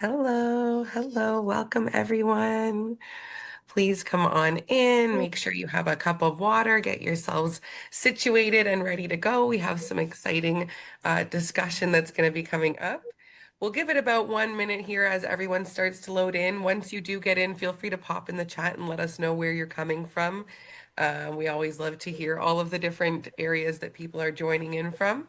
Hello, hello, welcome everyone. Please come on in. Make sure you have a cup of water, get yourselves situated and ready to go. We have some exciting discussion that's going to be coming up. We'll give it about 1 minute here as everyone starts to load in. Once you do get in, feel free to pop in the chat and let us know where you're coming from. We always love to hear all of the different areas that people are joining in from.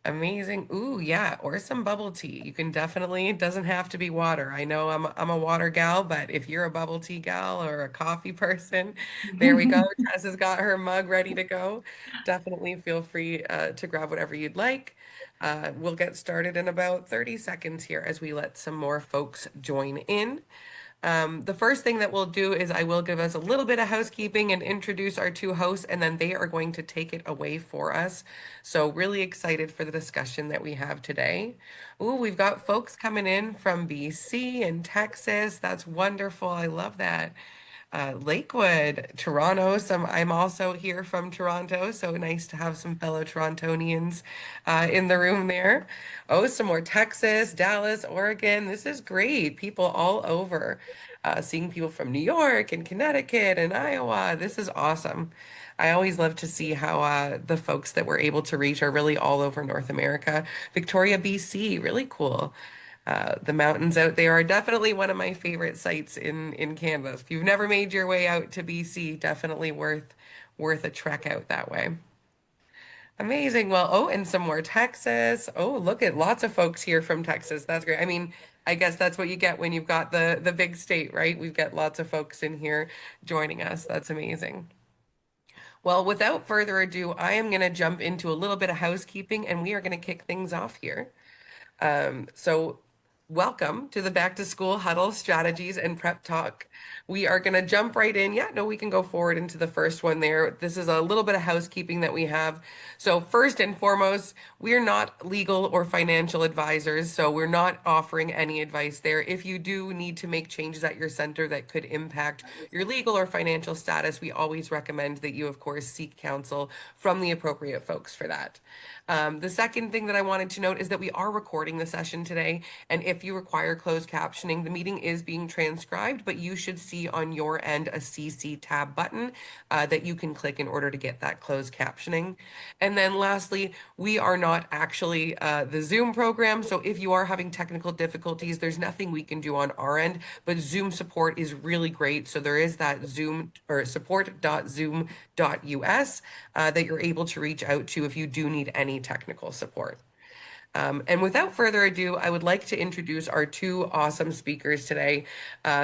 Amazing. Ooh, yeah, or some bubble tea. You can definitely, it doesn't have to be water. I know I'm a water gal, but if you're a bubble tea gal or a coffee person, there we go. Tess has got her mug ready to go. Definitely feel free to grab whatever you'd like. We'll get started in about 30 seconds here as we let some more folks join in. The first thing that we'll do is I will give us a little bit of housekeeping and introduce our two hosts, and then they are going to take it away for us. So really excited for the discussion that we have today. Ooh, we've got folks coming in from BC and Texas. That's wonderful. I love that. Lakewood, Toronto. I'm also here from Toronto, so nice to have some fellow Torontonians in the room there. Oh, some more Texas, Dallas, Oregon. This is great. People all over. Seeing people from New York and Connecticut and Iowa. This is awesome. I always love to see how the folks that we're able to reach are really all over North America. Victoria, BC, really cool. The mountains out there are definitely one of my favorite sites in Canada. If you've never made your way out to BC, definitely worth a trek out that way. Amazing. Well, oh, and some more Texas. Oh, look at lots of folks here from Texas. That's great. I mean, I guess that's what you get when you've got the big state, right? We've got lots of folks in here joining us. That's amazing. Well, without further ado, I am going to jump into a little bit of housekeeping and we are going to kick things off here. So welcome to the Back to School Huddle Strategies and Prep Talk. We are going to jump right in. Yeah, no, we can go forward into the first one there. This is a little bit of housekeeping that we have. So first and foremost, we're not legal or financial advisors, so we're not offering any advice there. If you do need to make changes at your center that could impact your legal or financial status, we always recommend that you, of course, seek counsel from the appropriate folks for that. The second thing that I wanted to note is that we are recording the session today, and if you require closed captioning, the meeting is being transcribed, but you should see on your end a CC tab button that you can click in order to get that closed captioning. And then lastly, we are not actually the Zoom program, so if you are having technical difficulties, there's nothing we can do on our end, but Zoom support is really great. So there is that Zoom or support.zoom.us that you're able to reach out to if you do need any technical support. And without further ado, I would like to introduce our two awesome speakers today.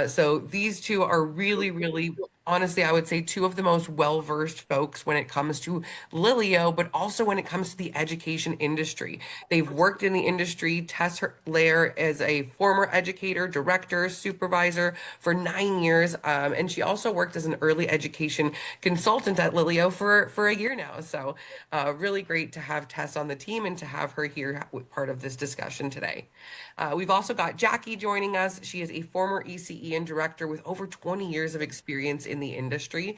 So these two are really, honestly, I would say two of the most well-versed folks when it comes to Lilio, but also when it comes to the education industry. They've worked in the industry. Tess Lair is a former educator, director, supervisor for 9 years, and she also worked as an early education consultant at Lilio for a year now. So really great to have Tess on the team and to have her here part of this discussion today. We've also got Jackie joining us. She is a former ECE director with over 20 years of experience in the industry.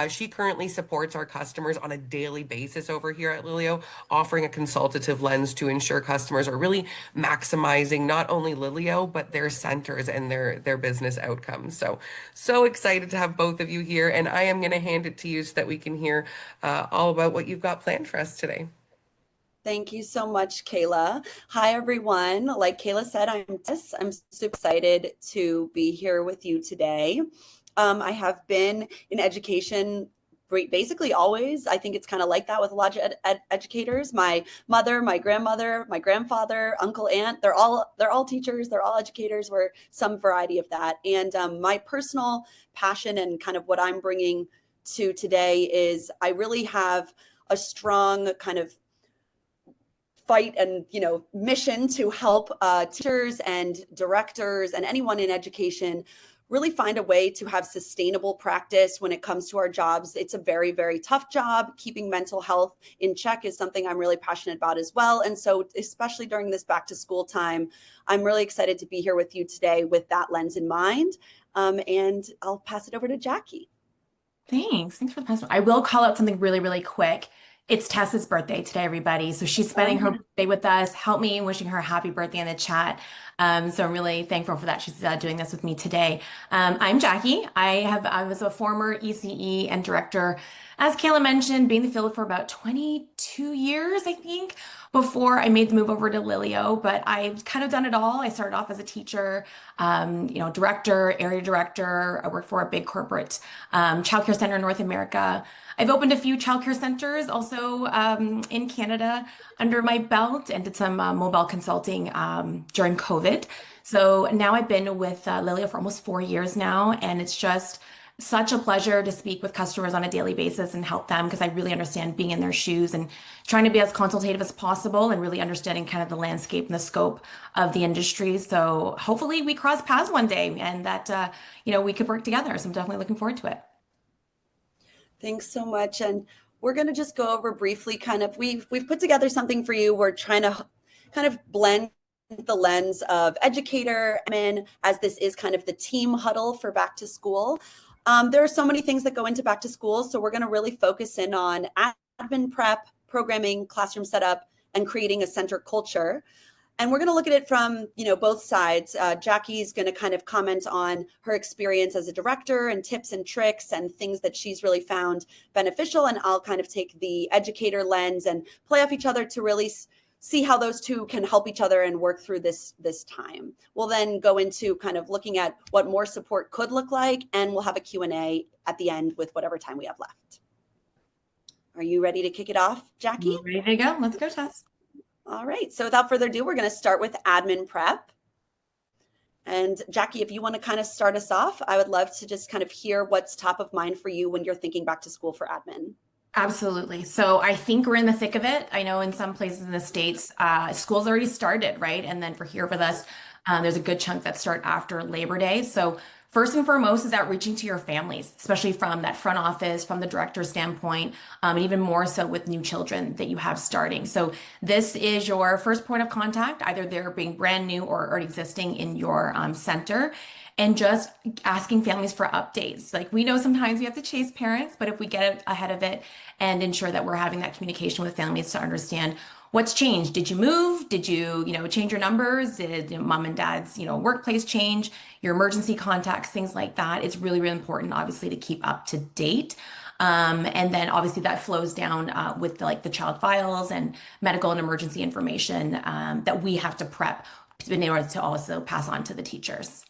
She currently supports our customers on a daily basis over here at Lilio, offering a consultative lens to ensure customers are really maximizing not only Lilio, but their centers and their business outcomes. So excited to have both of you here, and I am going to hand it to you so that we can hear all about what you've got planned for us today. Thank you so much, Kayla. Hi, everyone. Like Kayla said, I'm Tess. I'm super excited to be here with you today. I have been in education basically always. I think it's kind of like that with a lot of educators. My mother, my grandmother, my grandfather, uncle, aunt, they're all teachers. They're all educators. We're some variety of that. And my personal passion and kind of what I'm bringing to today is I really have a strong kind of fight and mission to help teachers and directors and anyone in education really find a way to have sustainable practice when it comes to our jobs. It's a very, very tough job. Keeping mental health in check is something I'm really passionate about as well. And so especially during this back to school time, I'm really excited to be here with you today with that lens in mind. And I'll pass it over to Jackie. Thanks for the pass. I will call out something really quick. It's Tessa's birthday today, everybody. So she's spending her birthday with us. Help me in wishing her a happy birthday in the chat. So I'm really thankful for that. She's doing this with me today. I'm Jackie. I was a former ECE and director, as Kayla mentioned, being in the field for about 22 years, I think, before I made the move over to Lilio. But I've kind of done it all. I started off as a teacher, director, area director. I worked for a big corporate childcare center in North America. I've opened a few childcare centers also in Canada under my belt and did some mobile consulting during COVID. So now I've been with Lilio for almost 4 years now, and it's just such a pleasure to speak with customers on a daily basis and help them because I really understand being in their shoes and trying to be as consultative as possible and really understanding kind of the landscape and the scope of the industry. So hopefully we cross paths one day and that we could work together. So I'm definitely looking forward to it. Thanks so much. And we're going to just go over briefly kind of we've put together something for you. We're trying to kind of blend the lens of educator admin as this is kind of the team huddle for back to school. There are so many things that go into back to school. So we're going to really focus in on admin prep, programming, classroom setup, and creating a center culture. And we're going to look at it from, both sides. Jackie's going to kind of comment on her experience as a director and tips and tricks and things that she's really found beneficial. And I'll kind of take the educator lens and play off each other to really see how those two can help each other and work through this time. We'll then go into kind of looking at what more support could look like, and we'll have a Q&A at the end with whatever time we have left. Are you ready to kick it off, Jackie? Ready to go? Let's go, Tess. All right. So without further ado, we're going to start with admin prep. And Jackie, if you want to kind of start us off, I would love to just kind of hear what's top of mind for you when you're thinking back to school for admin. Absolutely. So I think we're in the thick of it. I know in some places in the States, school's already started, right? And then for here with us, there's a good chunk that start after Labor Day. So first and foremost is outreaching to your families, especially from that front office, from the director standpoint, and even more so with new children that you have starting. So this is your first point of contact, either they're being brand new or already existing in your center. And just asking families for updates. Like we know sometimes we have to chase parents, but if we get ahead of it and ensure that we're having that communication with families to understand what's changed. Did you move? Did you, change your numbers? Did mom and dad's, workplace change? Your emergency contacts, things like that. It's really, really important, obviously, to keep up to date. And then obviously that flows down with the child files and medical and emergency information that we have to prep in order to also pass on to the teachers.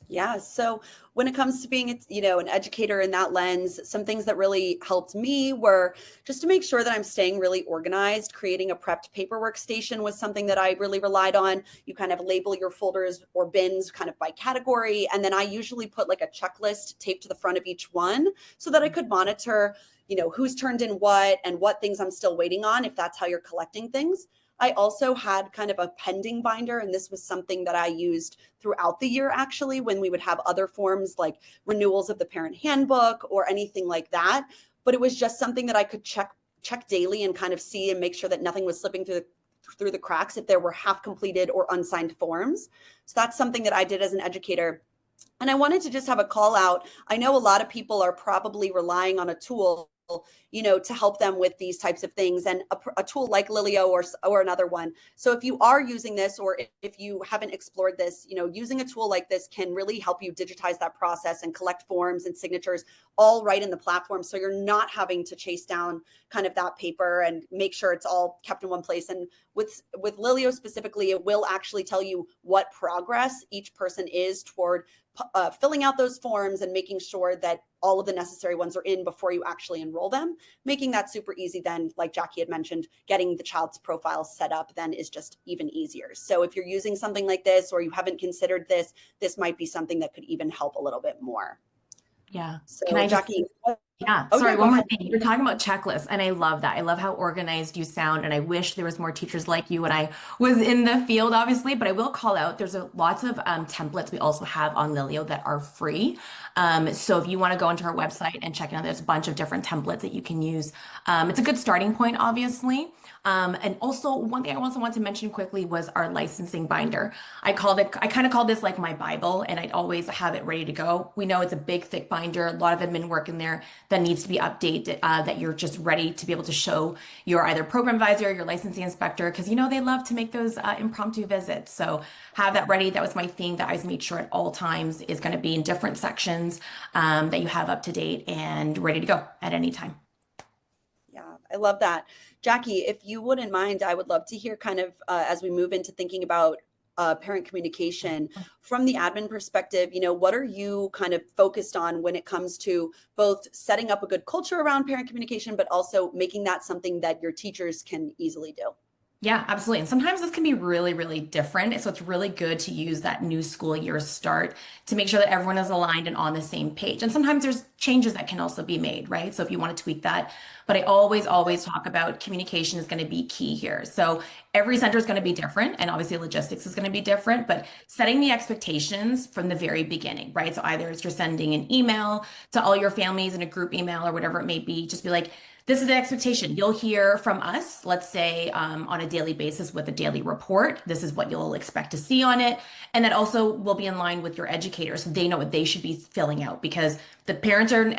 Yeah. So when it comes to being, an educator in that lens, some things that really helped me were just to make sure that I'm staying really organized. Creating a prepped paperwork station was something that I really relied on. You kind of label your folders or bins kind of by category. And then I usually put like a checklist taped to the front of each one so that I could monitor, who's turned in what and what things I'm still waiting on, if that's how you're collecting things. I also had kind of a pending binder, and this was something that I used throughout the year, actually, when we would have other forms like renewals of the parent handbook or anything like that. But it was just something that I could check daily and kind of see and make sure that nothing was slipping through the cracks if there were half completed or unsigned forms. So that's something that I did as an educator. And I wanted to just have a call out. I know a lot of people are probably relying on a tool to help them with these types of things, and a tool like Lilio or another one. So if you are using this, or if you haven't explored this, using a tool like this can really help you digitize that process and collect forms and signatures all right in the platform. So you're not having to chase down kind of that paper and make sure it's all kept in one place. And with Lilio specifically, it will actually tell you what progress each person is toward filling out those forms and making sure that all of the necessary ones are in before you actually enroll them, making that super easy. Then, like Jackie had mentioned, getting the child's profile set up then is just even easier. So if you're using something like this or you haven't considered this, this might be something that could even help a little bit more. Yeah. So Can I just, Jackie, yeah, oh, sorry, yeah, one more ahead. thing. You're talking about checklists, and I love that. I love how organized you sound, and I wish there was more teachers like you when I was in the field, obviously, but I will call out, there's lots of templates we also have on Lilio that are free. So if you want to go into our website and check it out, there's a bunch of different templates that you can use. It's a good starting point, obviously. And also one thing I also want to mention quickly was our licensing binder. I kind of call this like my Bible, and I'd always have it ready to go. We know it's a big, thick binder, a lot of admin work in there. that needs to be updated, that you're just ready to be able to show your either program advisor, your licensing inspector, because you know they love to make those impromptu visits. So have that ready. That was my thing that I always made sure at all times is going to be in different sections that you have up to date and ready to go at any time. Yeah, I love that. Jackie, if you wouldn't mind, I would love to hear kind of as we move into thinking about parent communication from the admin perspective, what are you kind of focused on when it comes to both setting up a good culture around parent communication, but also making that something that your teachers can easily do? Yeah, absolutely. And sometimes this can be really, really different. So it's really good to use that new school year start to make sure that everyone is aligned and on the same page. And sometimes there's changes that can also be made, right? So if you want to tweak that, but I always, always talk about communication is going to be key here. So every center is going to be different, and obviously logistics is going to be different, but setting the expectations from the very beginning, right? So either it's you're sending an email to all your families in a group email or whatever it may be, just be like, this is the expectation. You'll hear from us, let's say on a daily basis with a daily report. This is what you'll expect to see on it. And that also will be in line with your educators. So they know what they should be filling out, because the parents are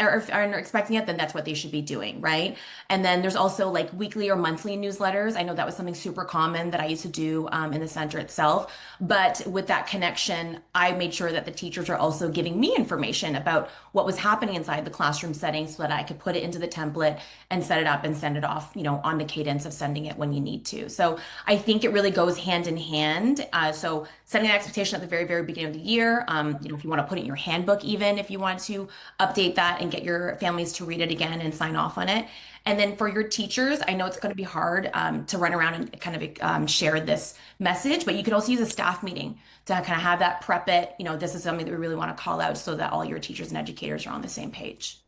expecting it, then that's what they should be doing, right? And then there's also like weekly or monthly newsletters. I know that was something super common that I used to do in the center itself. But with that connection, I made sure that the teachers are also giving me information about what was happening inside the classroom setting so that I could put it into the template and set it up and send it off, on the cadence of sending it when you need to. So I think it really goes hand in hand. So setting an expectation at the very, very beginning of the year, if you want to put it in your handbook, even if you want to update that and get your families to read it again and sign off on it. And then for your teachers, I know it's going to be hard to run around and kind of share this message, but you could also use a staff meeting to kind of have that prep it. This is something that we really want to call out so that all your teachers and educators are on the same page.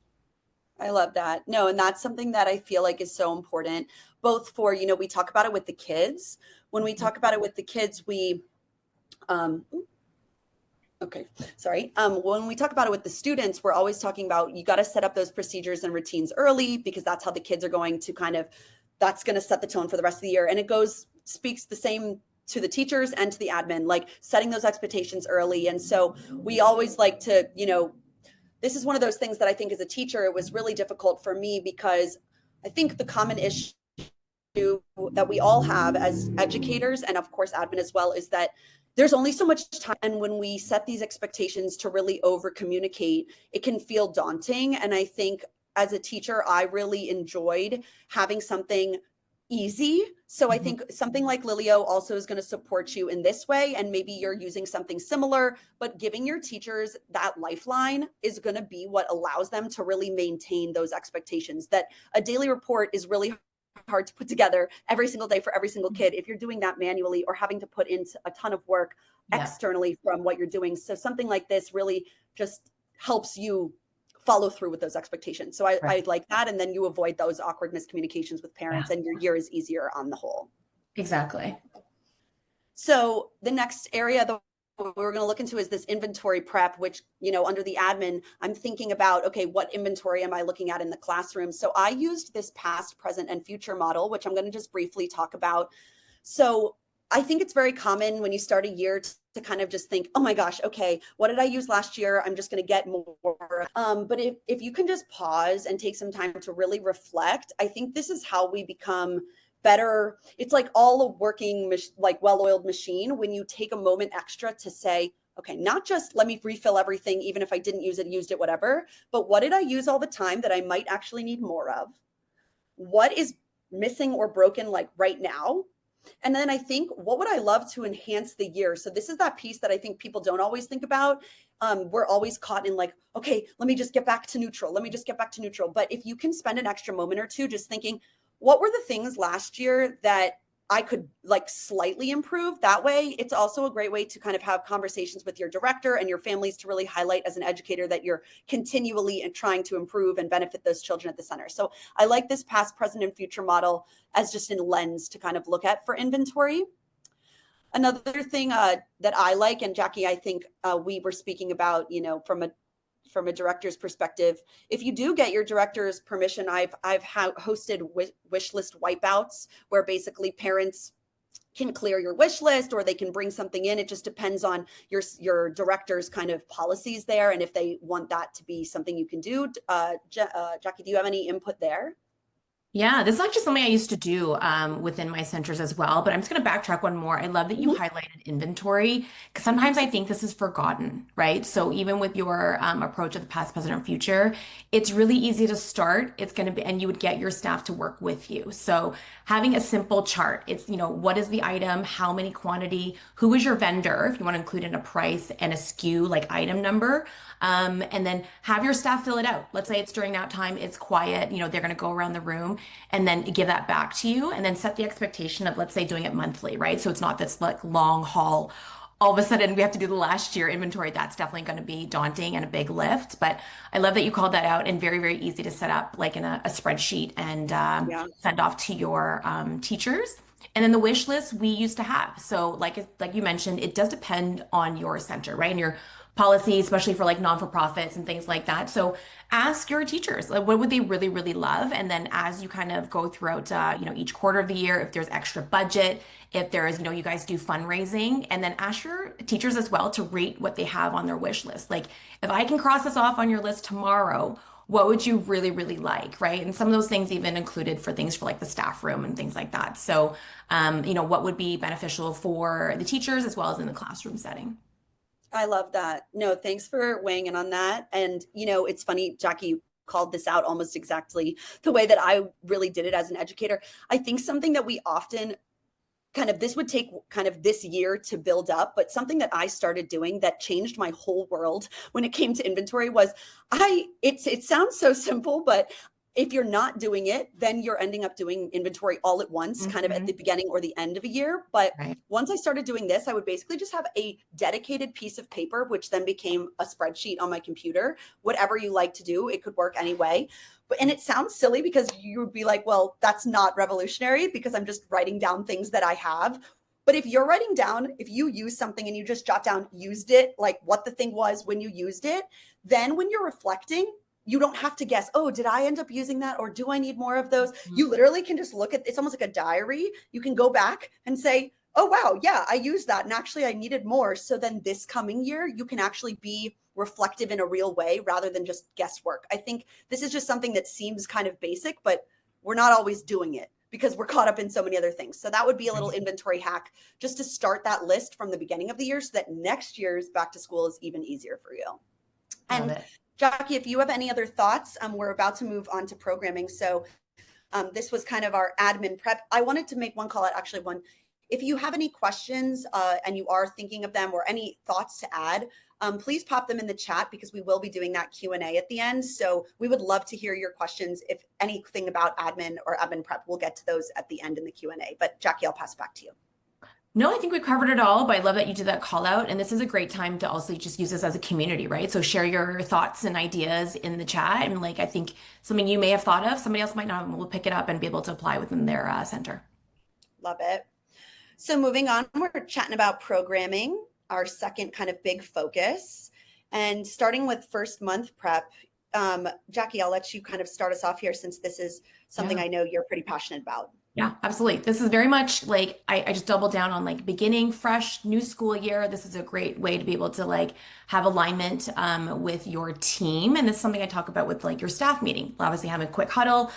I love that. No, and that's something that I feel like is so important, both for, we talk about it with the kids. When we talk about it with the kids, okay, sorry. When we talk about it with the students, we're always talking about you got to set up those procedures and routines early, because that's how the kids are going to that's going to set the tone for the rest of the year. And it speaks the same to the teachers and to the admin, like setting those expectations early. And so we always like to, this is one of those things that I think as a teacher, it was really difficult for me, because I think the common issue that we all have as educators, and of course admin as well, is that there's only so much time. And when we set these expectations to really over communicate, it can feel daunting. And I think as a teacher, I really enjoyed having something easy. So I think something like Lilio also is going to support you in this way. And maybe you're using something similar, but giving your teachers that lifeline is going to be what allows them to really maintain those expectations. That a daily report is really hard to put together every single day for every single kid if you're doing that manually or having to put in a ton of work externally from what you're doing. So something like this really just helps you follow through with those expectations. So I like that. And then you avoid those awkward miscommunications with parents, and your year is easier on the whole. Exactly. So the next area that we're going to look into is this inventory prep, which, under the admin, I'm thinking about, okay, what inventory am I looking at in the classroom? So I used this past, present, and future model, which I'm going to just briefly talk about. So I think it's very common when you start a year to kind of just think, oh my gosh, okay, what did I use last year? I'm just going to get more. But if you can just pause and take some time to really reflect, I think this is how we become better. It's like all a working, like well-oiled machine. When you take a moment extra to say, okay, not just let me refill everything, even if I didn't use it, used it, whatever, but what did I use all the time that I might actually need more of? What is missing or broken like right now? And then I think, what would I love to enhance the year? So this is that piece that I think people don't always think about. We're always caught in like, okay, let me just get back to neutral. Let me just get back to neutral. But if you can spend an extra moment or two just thinking, what were the things last year that I could like slightly improve? That way, it's also a great way to kind of have conversations with your director and your families to really highlight as an educator that you're continually and trying to improve and benefit those children at the center. So I like this past, present, and future model as just a lens to kind of look at for inventory. Another thing that I like, and Jackie, I think we were speaking about, from a director's perspective, if you do get your director's permission, I've hosted wish list wipeouts where basically parents can clear your wish list, or they can bring something in. It just depends on your director's kind of policies there, and if they want that to be something you can do. Jackie, do you have any input there? Yeah, this is actually something I used to do within my centers as well. But I'm just going to backtrack one more. I love that you Mhm. highlighted inventory because sometimes I think this is forgotten, right? So even with your approach of the past, present, and future, it's really easy to start. It's going to be, and you would get your staff to work with you. So having a simple chart, it's, what is the item, how many quantity, who is your vendor, if you want to include in a price and a SKU like item number. And then have your staff fill it out. Let's say it's during that time, it's quiet, they're going to go around the room and then give that back to you and then set the expectation of, let's say, doing it monthly, right? So it's not this like long haul. All of a sudden, we have to do the last year inventory. That's definitely going to be daunting and a big lift. But I love that you called that out and very, very easy to set up like in a spreadsheet and Yeah. send off to your teachers. And then the wish list we used to have. So like you mentioned, it does depend on your center, right? And your policy, especially for like non-for-profits and things like that. So ask your teachers, like what would they really, really love? And then as you kind of go throughout, each quarter of the year, if there's extra budget, if there is, you guys do fundraising, and then ask your teachers as well to rate what they have on their wish list. Like if I can cross this off on your list tomorrow, what would you really, really like, right? And some of those things even included for things for like the staff room and things like that. So, what would be beneficial for the teachers as well as in the classroom setting. I love that. No, thanks for weighing in on that. And, it's funny, Jackie, you called this out almost exactly the way that I really did it as an educator. I think something that we often this would take kind of this year to build up, but something that I started doing that changed my whole world when it came to inventory was it sounds so simple, but if you're not doing it, then you're ending up doing inventory all at once, kind of at Mhm. the beginning or the end of a year. But Right. once I started doing this, I would basically just have a dedicated piece of paper, which then became a spreadsheet on my computer. Whatever you like to do, it could work anyway. And it sounds silly because you would be like, well, that's not revolutionary because I'm just writing down things that I have. But if you're writing down, if you use something and you just jot down used it, like what the thing was when you used it, then when you're reflecting, you don't have to guess, oh, did I end up using that? Or do I need more of those? Mhm. You literally can just look at it's almost like a diary. You can go back and say, oh, wow, yeah, I used that. And actually, I needed more. So then this coming year, you can actually be reflective in a real way rather than just guesswork. I think this is just something that seems kind of basic, but we're not always doing it because we're caught up in so many other things. So that would be a little inventory hack just to start that list from the beginning of the year so that next year's back to school is even easier for you. Love And it. Jackie, if you have any other thoughts, we're about to move on to programming. So this was kind of our admin prep. I wanted to make one call out, actually one. If you have any questions and you are thinking of them or any thoughts to add, please pop them in the chat because we will be doing that Q&A at the end. So we would love to hear your questions. If anything about admin or admin prep, we'll get to those at the end in the Q&A. But Jackie, I'll pass it back to you. No, I think we covered it all, but I love that you did that call out. And this is a great time to also just use this as a community, right? So share your thoughts and ideas in the chat. And like, I think something you may have thought of, somebody else might not, and we'll pick it up and be able to apply within their center. Love it. So moving on, we're chatting about programming, our second kind of big focus. And starting with first month prep, Jackie, I'll let you kind of start us off here since this is something Yeah. I know you're pretty passionate about. Yeah, absolutely. This is very much like I just double down on like beginning fresh new school year. This is a great way to be able to like have alignment with your team. And this is something I talk about with like your staff meeting. Obviously, have a quick huddle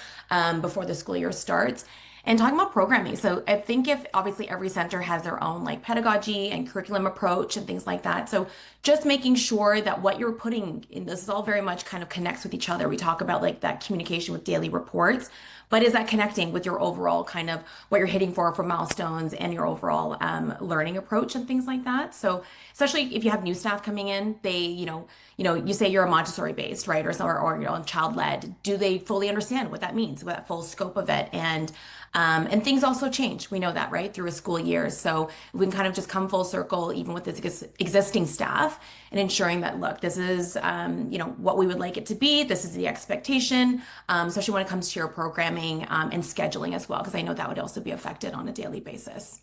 before the school year starts and talking about programming. So I think if obviously every center has their own like pedagogy and curriculum approach and things like that. So just making sure that what you're putting in this is all very much kind of connects with each other. We talk about like that communication with daily reports, but is that connecting with your overall kind of what you're hitting for milestones and your overall learning approach and things like that. So especially if you have new staff coming in, they, you say you're a Montessori based, right? Or child led. Do they fully understand what that means, what that full scope of it? And things also change. We know that, right? Through a school year. So we can kind of just come full circle, even with this existing staff and ensuring that, look, this is, what we would like it to be. This is the expectation, especially when it comes to your programming and scheduling as well, because I know that would also be affected on a daily basis.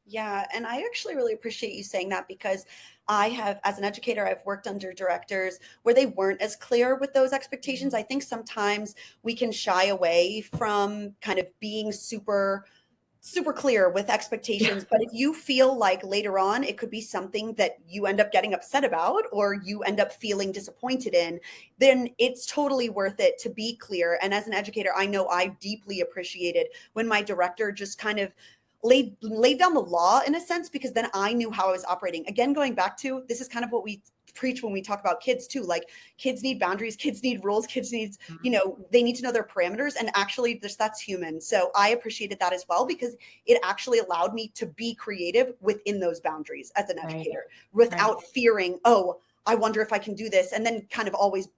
Yeah, and I actually really appreciate you saying that because I have, as an educator, I've worked under directors where they weren't as clear with those expectations. I think sometimes we can shy away from kind of being super super clear with Yeah. expectations. But if you feel like later on it could be something that you end up getting upset about or you end up feeling disappointed in, then it's totally worth it to be clear. And as an educator, I know I deeply appreciated when my director just kind of laid down the law in a sense, because then I knew how I was operating. Again, going back to, this is kind of what we preach when we talk about kids too. Like, kids need boundaries, kids need rules, kids need, they need to know their parameters, and actually that's human. So I appreciated that as well, because it actually allowed me to be creative within those boundaries as an Right. educator Right. without fearing, oh, I wonder if I can do this, and then kind of always,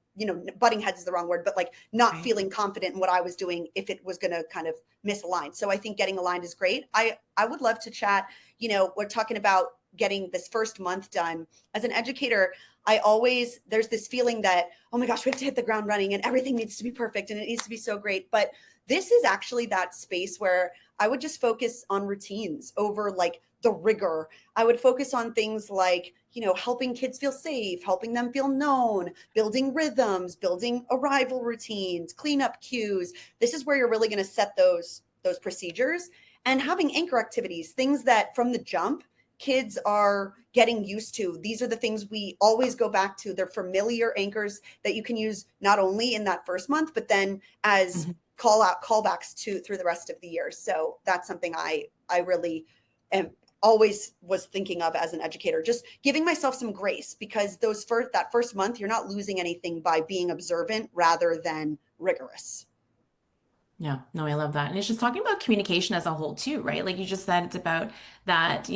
butting heads is the wrong word, but like not Right. feeling confident in what I was doing if it was going to kind of misalign. So I think getting aligned is great. I would love to chat. We're talking about getting this first month done. As an educator, there's this feeling that, oh my gosh, we have to hit the ground running and everything needs to be perfect and it needs to be so great. But this is actually that space where I would just focus on routines over like the rigor. I would focus on things like, helping kids feel safe, helping them feel known, building rhythms, building arrival routines, cleanup cues. This is where you're really going to set those procedures, and having anchor activities, things that from the jump kids are getting used to. These are the things we always go back to. They're familiar anchors that you can use not only in that first month, but then as Mhm. callbacks to through the rest of the year. So that's something I really am always was thinking of as an educator, just giving myself some grace, because that first month you're not losing anything by being observant rather than rigorous. Yeah, no, I love that. And it's just talking about communication as a whole too, right? Like you just said, it's about that,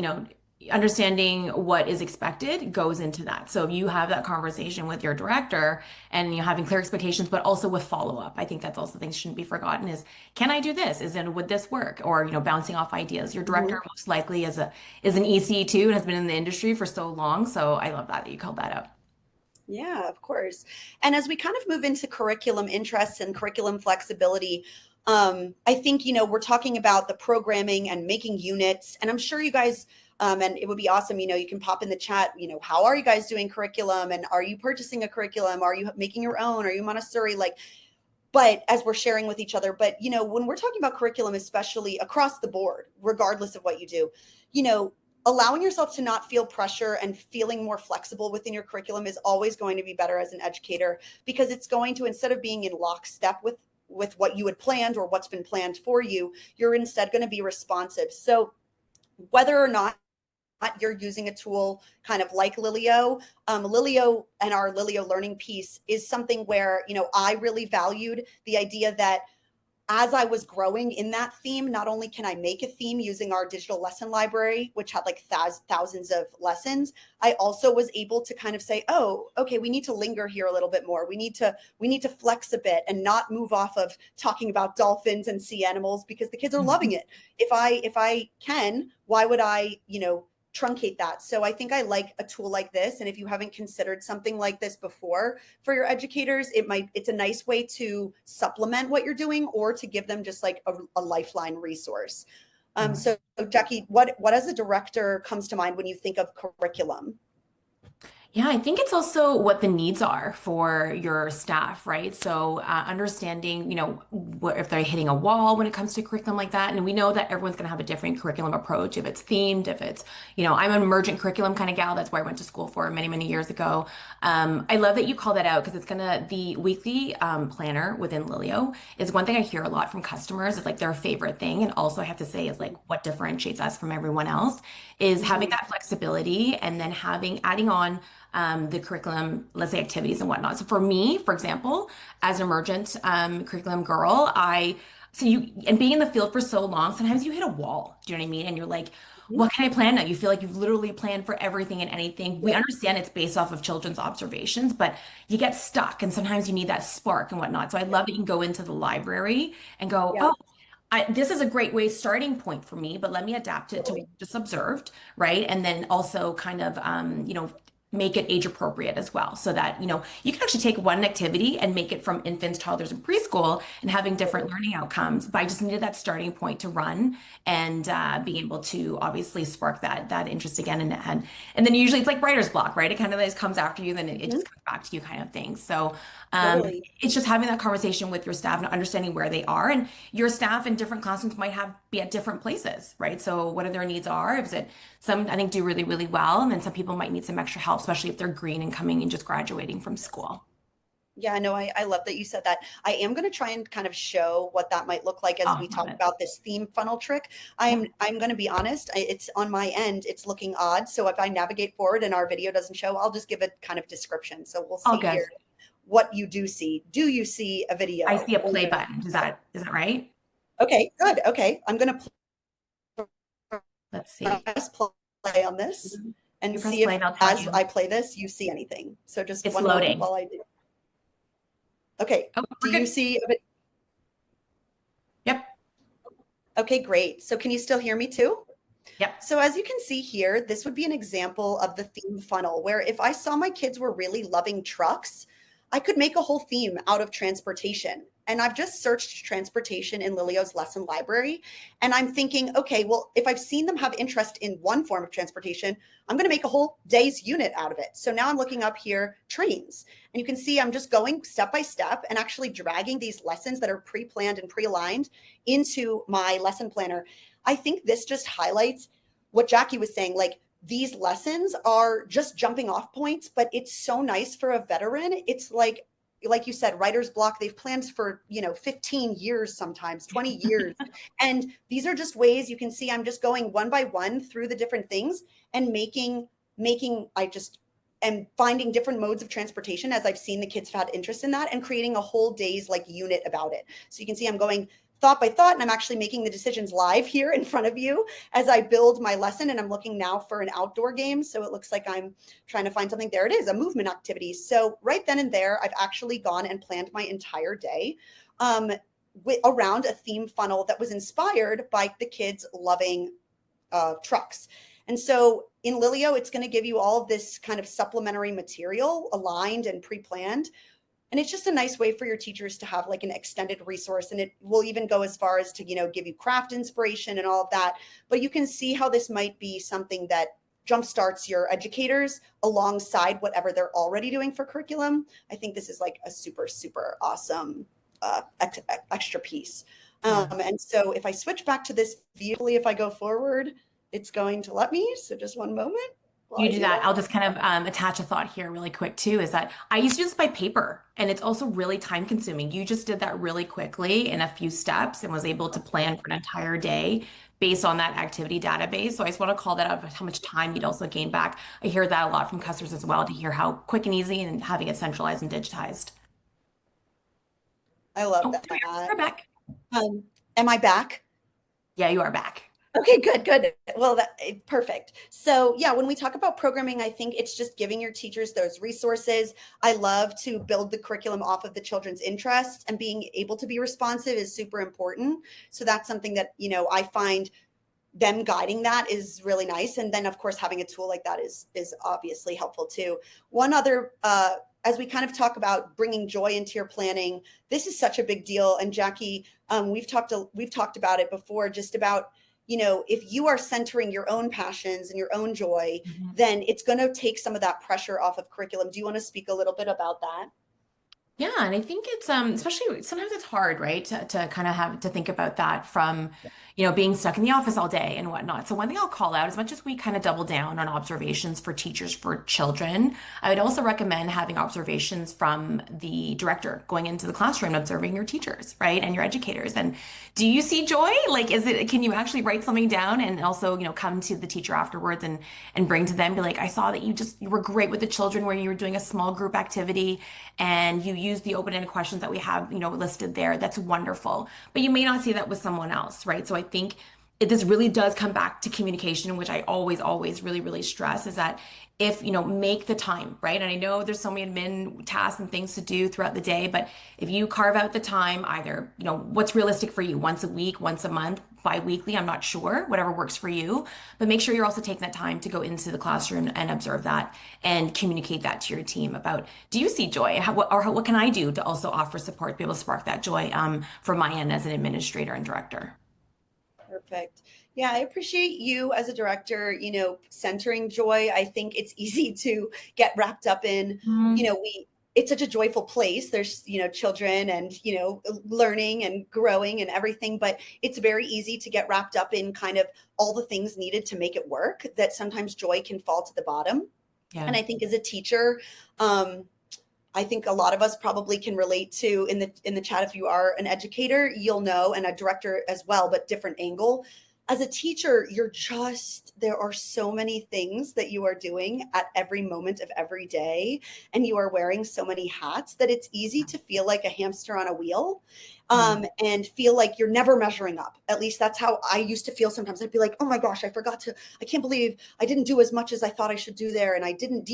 understanding what is expected goes into that. So if you have that conversation with your director and you're having clear expectations, but also with follow-up, I think that's also things shouldn't be forgotten is, can I do this? Would this work? Or, bouncing off ideas. Your director Mhm. most likely is an EC too and has been in the industry for so long. So I love that you called that out. Yeah, of course. And as we kind of move into curriculum interests and curriculum flexibility, I think, we're talking about the programming and making units. And I'm sure you guys, and it would be awesome, you can pop in the chat, how are you guys doing curriculum? And are you purchasing a curriculum? Are you making your own? Are you Montessori? Like, but as we're sharing with each other, but when we're talking about curriculum, especially across the board, regardless of what you do, you know allowing yourself to not feel pressure and feeling more flexible within your curriculum is always going to be better as an educator, because it's going to, instead of being in lockstep with what you had planned or what's been planned for you, you're instead going to be responsive. So whether or not you're using a tool kind of like Lilio. Lilio and our Lilio learning piece is something where, I really valued the idea that as I was growing in that theme, not only can I make a theme using our digital lesson library, which had like thousands of lessons, I also was able to kind of say, oh, okay, we need to linger here a little bit more. We need to flex a bit and not move off of talking about dolphins and sea animals, because the kids are loving it. If I can, why would I, truncate that? So I think I like a tool like this. And if you haven't considered something like this before for your educators, it's a nice way to supplement what you're doing or to give them just like a lifeline resource. So Jackie, what as a director comes to mind when you think of curriculum? Yeah, I think it's also what the needs are for your staff, right? So understanding, if they're hitting a wall when it comes to curriculum like that. And we know that everyone's going to have a different curriculum approach. If it's themed, if it's, I'm an emergent curriculum kind of gal. That's where I went to school for many, many years ago. I love that you call that out because the weekly planner within Lilio is one thing I hear a lot from customers. It's like their favorite thing. And also I have to say is like what differentiates us from everyone else is having Mhm. that flexibility and then adding on the curriculum, let's say activities and whatnot. So for me, for example, as an emergent curriculum girl, and being in the field for so long, sometimes you hit a wall. Do you know what I mean? And you're like, what can I plan now? You feel like you've literally planned for everything and anything. We Yep. understand it's based off of children's observations, but you get stuck and sometimes you need that spark and whatnot. So I love that you can go into the library and go, Yeah. oh, this is a great way starting point for me, but let me adapt it to what Totally. I just observed, right? And then also kind of, make it age appropriate as well, so that you can actually take one activity and make it from infants, toddlers, and preschool, and having different learning outcomes. But I just needed that starting point to run and being able to obviously spark that interest again, and then usually it's like writer's block, right? It kind of just comes after you, then it Mhm. just comes back to you, kind of thing. So Totally. it's just having that conversation with your staff and understanding where they are, and your staff in different classrooms might be at different places, right? So what their needs are. Is it some, I think, do really, really well, and then some people might need some extra help, especially if they're green and coming and just graduating from school. Yeah, no, I love that you said that. I am going to try and kind of show what that might look like as Oh, we love talk it. about this theme funnel trick. Yeah. I'm going to be honest, it's on my end, it's looking odd. So if I navigate forward and our video doesn't show, I'll just give a kind of description. So we'll All see good. here what you do see. Do you see a I video? see a play button. Is that right? Okay, good. Okay, I'm going to Let's see. press play on this and You press see play if and I'll tell as you. I play this, you see anything. So just It's one moment loading. while I do. Okay, Oh, do we're you good. see a video? Yep. Okay, great. So can you still hear me too? Yep. So as you can see here, this would be an example of the theme funnel where if I saw my kids were really loving trucks, I could make a whole theme out of transportation. And I've just searched transportation in Lilio's lesson library. And I'm thinking, okay, well, if I've seen them have interest in one form of transportation, I'm going to make a whole day's unit out of it. So now I'm looking up here, trains. And you can see I'm just going step by step and actually dragging these lessons that are pre-planned and pre-aligned into my lesson planner. I think this just highlights what Jackie was saying. Like, these lessons are just jumping off points, but it's so nice for a veteran. It's like you said, writer's block, they've planned for 15 years, sometimes 20 years. And these are just ways you can see I'm just going one by one through the different things and making I just am finding different modes of transportation as I've seen the kids have had interest in that, and creating a whole day's like unit about it. So you can see I'm going thought by thought, and I'm actually making the decisions live here in front of you as I build my lesson. And I'm looking now for an outdoor game. So it looks like I'm trying to find something. There it is, a movement activity. So right then and there, I've actually gone and planned my entire day around a theme funnel that was inspired by the kids loving trucks. And so in Lilio, it's going to give you all of this kind of supplementary material aligned and pre-planned. And it's just a nice way for your teachers to have like an extended resource. And it will even go as far as to, give you craft inspiration and all of that. But you can see how this might be something that jumpstarts your educators alongside whatever they're already doing for curriculum. I think this is like a super, super awesome extra piece. Yeah. And so if I switch back to this view, if I go forward, it's going to let me. So just one moment while You I do do that. that. I'll just kind of attach a thought here really quick too, is that I used to do this by paper, and it's also really time consuming. You just did that really quickly in a few steps and was able to plan for an entire day based on that activity database. So I just want to call that out of how much time you'd also gain back. I hear that a lot from customers as well, to hear how quick and easy and having it centralized and digitized. I love Oh, that. you're back. Am I back? Yeah, you are back. Okay, good, good. Well, perfect. So yeah, when we talk about programming, I think it's just giving your teachers those resources. I love to build the curriculum off of the children's interests, and being able to be responsive is super important. So that's something that, I find them guiding that is really nice. And then of course, having a tool like that is obviously helpful too. One other, as we kind of talk about bringing joy into your planning, this is such a big deal. And Jackie, we've talked about it before, just about, if you are centering your own passions and your own joy, Mhm. then it's going to take some of that pressure off of curriculum. Do you want to speak a little bit about that? Yeah, and I think it's especially sometimes it's hard, right, to kind of have to think about that from, being stuck in the office all day and whatnot. So one thing I'll call out, as much as we kind of double down on observations for teachers for children, I would also recommend having observations from the director going into the classroom, observing your teachers, right, and your educators. And do you see joy? Like, can you actually write something down and also, come to the teacher afterwards and bring to them, be like, I saw that you were great with the children where you were doing a small group activity and you use the open-ended questions that we have, listed there. That's wonderful. But you may not see that with someone else, right? So I think this really does come back to communication, which I always, always really, really stress, is that if, make the time, right? And I know there's so many admin tasks and things to do throughout the day, but if you carve out the time, either, what's realistic for you, once a week, once a month, bi-weekly. I'm not sure, whatever works for you, but make sure you're also taking that time to go into the classroom and observe that and communicate that to your team about, do you see joy? What can I do to also offer support to be able to spark that joy from my end as an administrator and director? Perfect. Yeah, I appreciate you as a director, centering joy. I think it's easy to get wrapped up in, it's such a joyful place. There's, children and, learning and growing and everything, but it's very easy to get wrapped up in kind of all the things needed to make it work, that sometimes joy can fall to the bottom. Yeah. And I think as a teacher, I think a lot of us probably can relate to in the chat. If you are an educator, you'll know, and a director as well, but different angle. As a teacher, there are so many things that you are doing at every moment of every day, and you are wearing so many hats that it's easy to feel like a hamster on a wheel, and feel like you're never measuring up. At least that's how I used to feel sometimes. I'd be like, oh my gosh, I can't believe I didn't do as much as I thought I should do there. And I didn't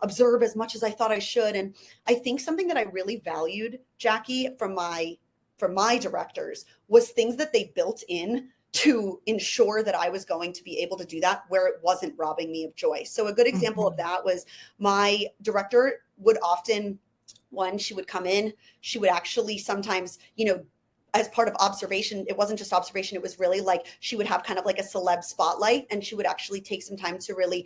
observe as much as I thought I should. And I think something that I really valued, Jackie, from my directors was things that they built in to ensure that I was going to be able to do that where it wasn't robbing me of joy. So a good example of that was my director would often, when she would come in, she would actually sometimes, as part of observation, it wasn't just observation, it was really like she would have kind of like a celeb spotlight, and she would actually take some time to really,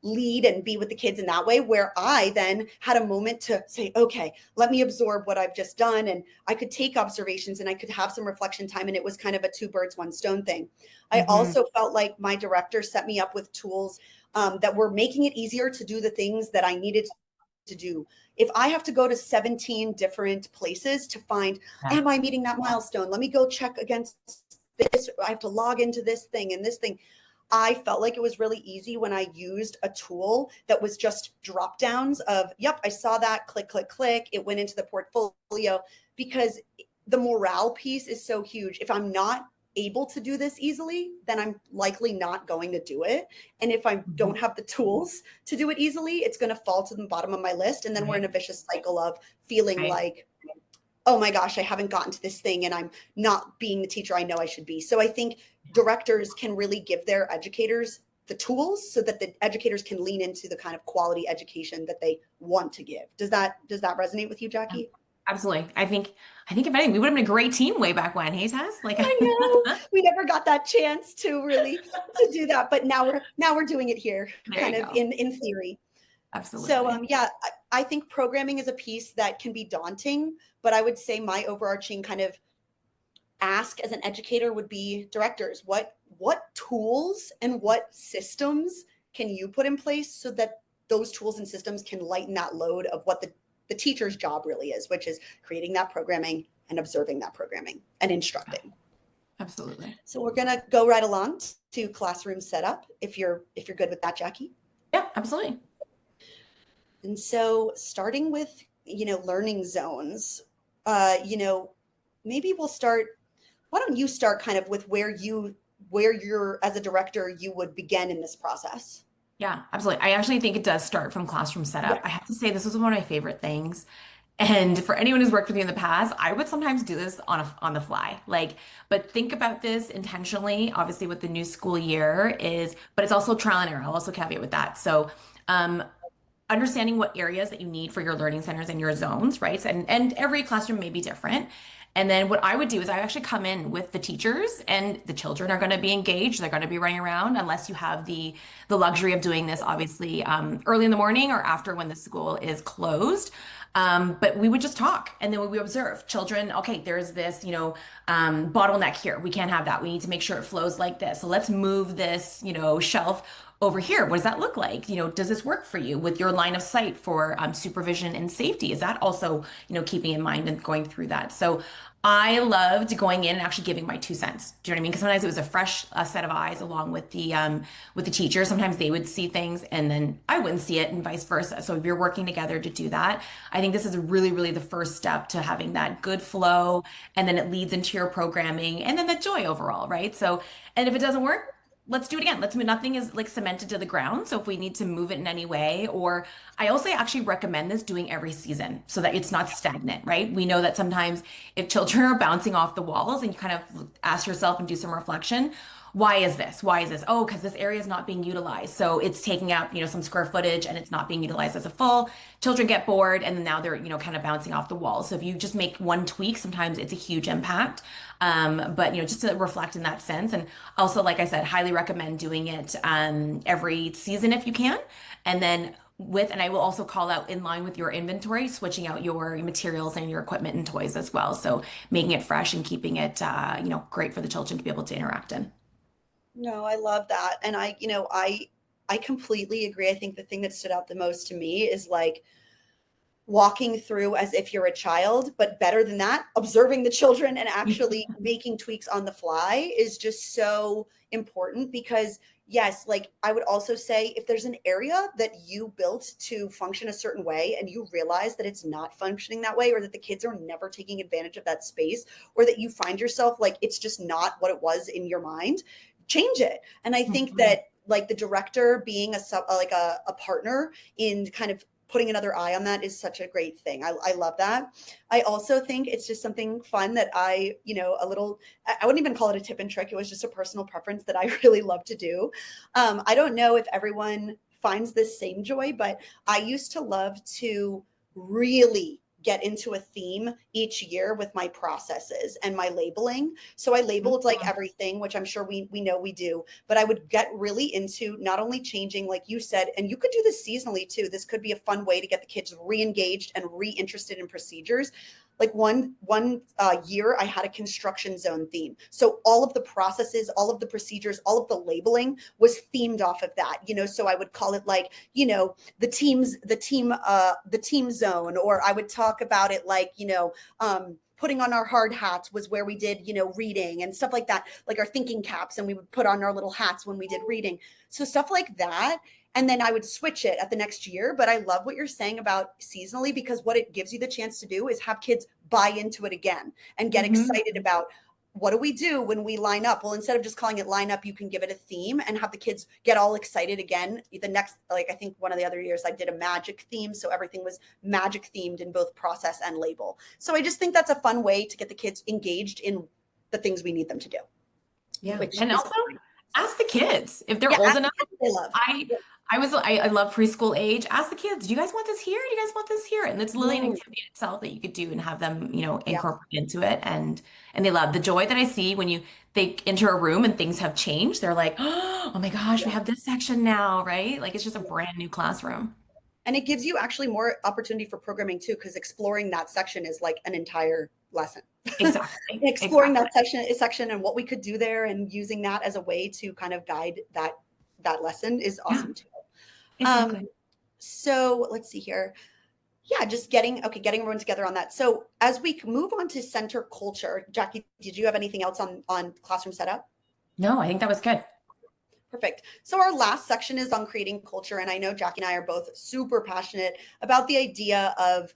lead and be with the kids in that way, where I then had a moment to say, okay, let me absorb what I've just done. And I could take observations and I could have some reflection time. And it was kind of a two birds, one stone thing. I also felt like my director set me up with tools that were making it easier to do the things that I needed to do. If I have to go to 17 different places to find, am I meeting that milestone? Let me go check against this. I have to log into this thing and this thing. I felt like it was really easy when I used a tool that was just drop downs of, yep, I saw that, click, click, click. It went into the portfolio, because the morale piece is so huge. If I'm not able to do this easily, then I'm likely not going to do it. And if I don't have the tools to do it easily, it's going to fall to the bottom of my list. And then we're in a vicious cycle of feeling like, oh my gosh, I haven't gotten to this thing and I'm not being the teacher I know I should be. So I think directors can really give their educators the tools so that the educators can lean into the kind of quality education that they want to give. Does that resonate with you, Jackie? Absolutely. I think if anything, we would have been a great team way back when. Hey, Tess? Like I know we never got that chance to really to do that, but now we're doing it here, kind of in theory. Absolutely. So I think programming is a piece that can be daunting, but I would say my overarching kind of ask as an educator would be, directors, what tools and what systems can you put in place so that those tools and systems can lighten that load of what the teacher's job really is, which is creating that programming and observing that programming and instructing. Absolutely. So we're going to go right along to classroom setup if you're good with that, Jackie. Yeah, absolutely. And so starting with, learning zones, maybe we'll start, why don't you start kind of with where you're as a director, you would begin in this process? Yeah, absolutely. I actually think it does start from classroom setup. I have to say this was one of my favorite things. And for anyone who's worked with me in the past, I would sometimes do this on the fly. But think about this intentionally, obviously with the new school year but it's also trial and error. I'll also caveat with that. So understanding what areas that you need for your learning centers and your zones, right? And every classroom may be different. And then what I would do is I actually come in with the teachers, and the children are going to be engaged. They're going to be running around, unless you have the luxury of doing this, obviously, early in the morning or after when the school is closed. But we would just talk, and then we would observe children. Okay, there's this, bottleneck here. We can't have that. We need to make sure it flows like this. So let's move this, shelf over here. What does that look like? Does this work for you with your line of sight for supervision and safety? Is that also, keeping in mind and going through that? So I loved going in and actually giving my 2 cents. Do you know what I mean? Because sometimes it was a fresh set of eyes along with the teacher. Sometimes they would see things and then I wouldn't see it, and vice versa. So if you're working together to do that, I think this is really, really the first step to having that good flow, and then it leads into your programming and then the joy overall, right? So, and if it doesn't work, let's do it again. Let's move. Nothing is like cemented to the ground. So if we need to move it in any way, or I also actually recommend this doing every season so that it's not stagnant, right? We know that sometimes if children are bouncing off the walls and you kind of ask yourself and do some reflection, why is this? Why is this? Oh, because this area is not being utilized. So it's taking up, some square footage and it's not being utilized as a full. Children get bored and then now they're, kind of bouncing off the wall. So if you just make one tweak, sometimes it's a huge impact. But just to reflect in that sense. And also, like I said, highly recommend doing it every season if you can. And then and I will also call out in line with your inventory, switching out your materials and your equipment and toys as well. So making it fresh and keeping it, great for the children to be able to interact in. No, I love that. And I completely agree. I think the thing that stood out the most to me is like walking through as if you're a child, but better than that, observing the children and actually making tweaks on the fly is just so important because yes, like I would also say if there's an area that you built to function a certain way and you realize that it's not functioning that way or that the kids are never taking advantage of that space or that you find yourself like it's just not what it was in your mind, change it. And I think that like the director being a partner in kind of putting another eye on that is such a great thing. I love that. I also think it's just something fun that I wouldn't even call it a tip and trick. It was just a personal preference that I really love to do. I don't know if everyone finds this same joy, but I used to love to really get into a theme each year with my processes and my labeling. So I labeled like everything, which I'm sure we know we do, but I would get really into not only changing, like you said, and you could do this seasonally too. This could be a fun way to get the kids re-engaged and re-interested in procedures. Like one year I had a construction zone theme. So all of the processes, all of the procedures, all of the labeling was themed off of that, so I would call it like, the team zone, or I would talk about it like, putting on our hard hats was where we did, reading and stuff like that, like our thinking caps, and we would put on our little hats when we did reading. So stuff like that. And then I would switch it at the next year. But I love what you're saying about seasonally, because what it gives you the chance to do is have kids buy into it again and get excited about what do we do when we line up? Well, instead of just calling it line up, you can give it a theme and have the kids get all excited again. The next, like I think one of the other years I did a magic theme. So everything was magic themed in both process and label. So I just think that's a fun way to get the kids engaged in the things we need them to do. Yeah. And also ask the kids if they're old enough. They love. I love preschool age. Ask the kids, do you guys want this here? Do you guys want this here? And it's literally an activity in itself that you could do and have them, incorporate into it. And they love the joy that I see when they enter a room and things have changed. They're like, oh my gosh, we have this section now, right? Like it's just a brand new classroom. And it gives you actually more opportunity for programming too, because exploring that section is like an entire lesson. Exactly. Exploring that section and what we could do there and using that as a way to kind of guide that lesson is awesome too. Exactly. So let's see here. Yeah, just getting everyone together on that. So as we move on to center culture, Jackie, did you have anything else on classroom setup? No, I think that was good. Perfect. So our last section is on creating culture. And I know Jackie and I are both super passionate about the idea of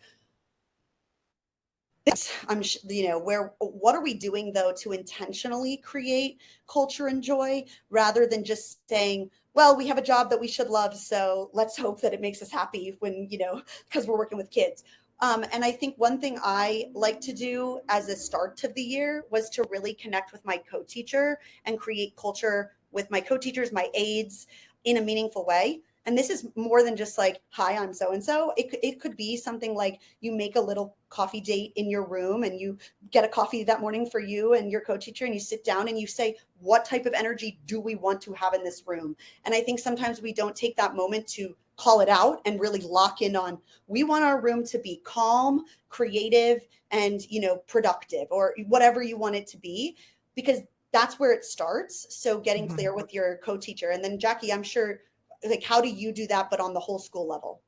this. What are we doing though to intentionally create culture and joy rather than just saying, well, we have a job that we should love, so let's hope that it makes us happy when, because we're working with kids. And I think one thing I like to do as a start to the year was to really connect with my co-teacher and create culture with my co-teachers, my aides in a meaningful way. And this is more than just like, hi, I'm so-and-so. It could be something like you make a little coffee date in your room and you get a coffee that morning for you and your co-teacher and you sit down and you say, what type of energy do we want to have in this room? And I think sometimes we don't take that moment to call it out and really lock in on, we want our room to be calm, creative, and, productive, or whatever you want it to be, because that's where it starts. So getting clear with your co-teacher. And then Jackie, I'm sure, like, how do you do that, but on the whole school level?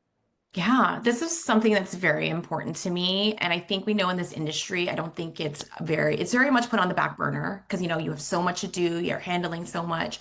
Yeah, this is something that's very important to me. And I think we know in this industry, I don't think it's very much put on the back burner because, you have so much to do, you're handling so much.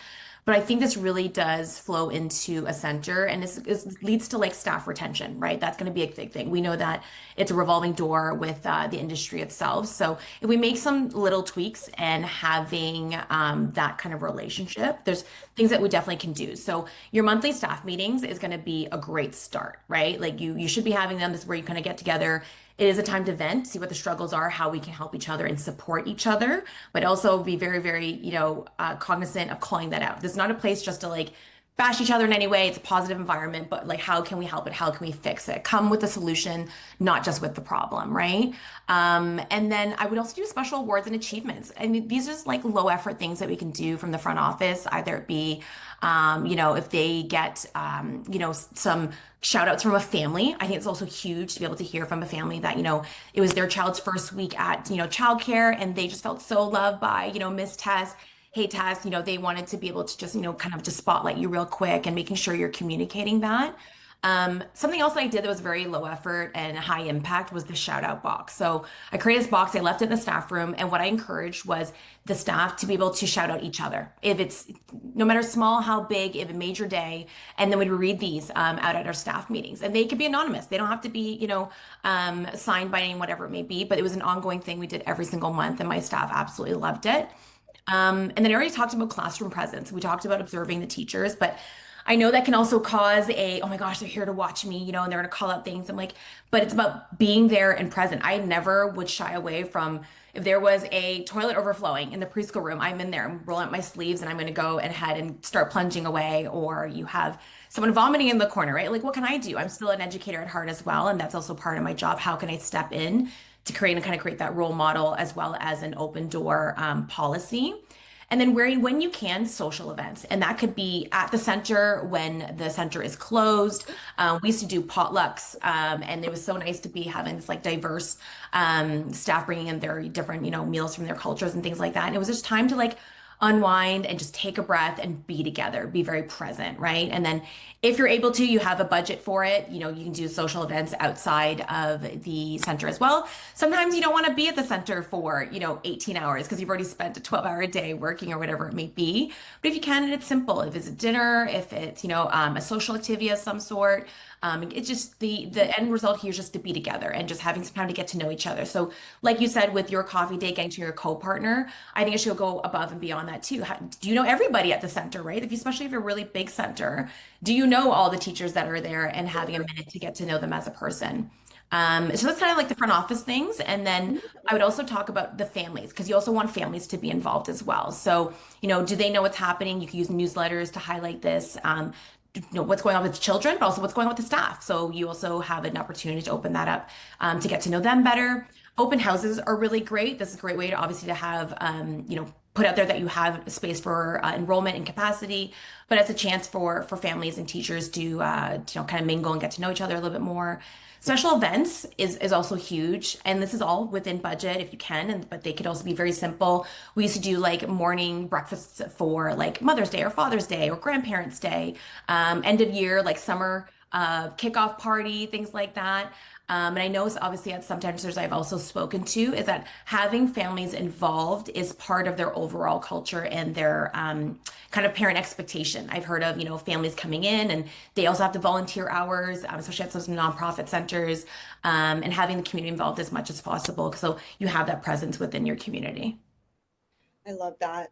But I think this really does flow into a center, and this leads to like staff retention, right? That's going to be a big thing. We know that it's a revolving door with the industry itself. So if we make some little tweaks and having that kind of relationship, there's things that we definitely can do. So your monthly staff meetings is going to be a great start, right? Like you should be having them. This is where you kind of get together. It is a time to vent, see what the struggles are, how we can help each other and support each other, but also be very, very, cognizant of calling that out. This is not a place just to like bash each other in any way. It's a positive environment, but like, how can we help it? How can we fix it? Come with a solution, not just with the problem, right? And then I would also do special awards and achievements. I mean, these are just like low effort things that we can do from the front office, either it be, if they get, some shout outs from a family. I think it's also huge to be able to hear from a family that, it was their child's first week at, childcare and they just felt so loved by, Miss Tess. Hey Tess, they wanted to be able to just, kind of just spotlight you real quick and making sure you're communicating that. Something else that I did that was very low effort and high impact was the shout out box. So I created this box, I left it in the staff room, and what I encouraged was the staff to be able to shout out each other. If it's no matter small, how big, if it made your day, and then we'd read these out at our staff meetings. And they could be anonymous. They don't have to be, signed by name, whatever it may be, but it was an ongoing thing we did every single month, and my staff absolutely loved it. And then I already talked about classroom presence. We talked about observing the teachers, but I know that can also cause oh my gosh, they're here to watch me, and they're going to call out things. I'm like, but it's about being there and present. I never would shy away from if there was a toilet overflowing in the preschool room, I'm in there, I'm rolling up my sleeves and I'm going to go ahead and start plunging away. Or you have someone vomiting in the corner, right? Like, what can I do? I'm still an educator at heart as well. And that's also part of my job. How can I step in to create that role model as well as an open door policy? And then when you can, social events. And that could be at the center when the center is closed. We used to do potlucks, and it was so nice to be having this like diverse staff bringing in their different, meals from their cultures and things like that. And it was just time to like unwind and just take a breath and be together, be very present, right? And then if you're able to, you have a budget for it, you can do social events outside of the center as well. Sometimes you don't want to be at the center for, 18 hours because you've already spent a 12-hour day working or whatever it may be. But if you can, and it's simple, if it's a dinner, if it's, a social activity of some sort, it's just the end result here is just to be together and just having some time to get to know each other. So like you said, with your coffee date, getting to your co-partner, I think it should go above and beyond that too. Do you know everybody at the center, right? Especially if you're a really big center, do you know all the teachers that are there and having a minute to get to know them as a person? So that's kind of like the front office things. And then I would also talk about the families because you also want families to be involved as well. So, do they know what's happening? You can use newsletters to highlight this. What's going on with the children, but also what's going on with the staff. So you also have an opportunity to open that up to get to know them better. Open houses are really great. This is a great way to obviously to have, put out there that you have space for enrollment and capacity, but it's a chance for families and teachers to kind of mingle and get to know each other a little bit more. Special events is also huge, and this is all within budget if you can, but they could also be very simple. We used to do like morning breakfasts for like Mother's Day or Father's Day or Grandparents' Day, end of year, like summer kickoff party, things like that. And I know obviously at some centers I've also spoken to is that having families involved is part of their overall culture and their kind of parent expectation. I've heard of, families coming in and they also have to volunteer hours, especially at some nonprofit centers, and having the community involved as much as possible. So you have that presence within your community. I love that.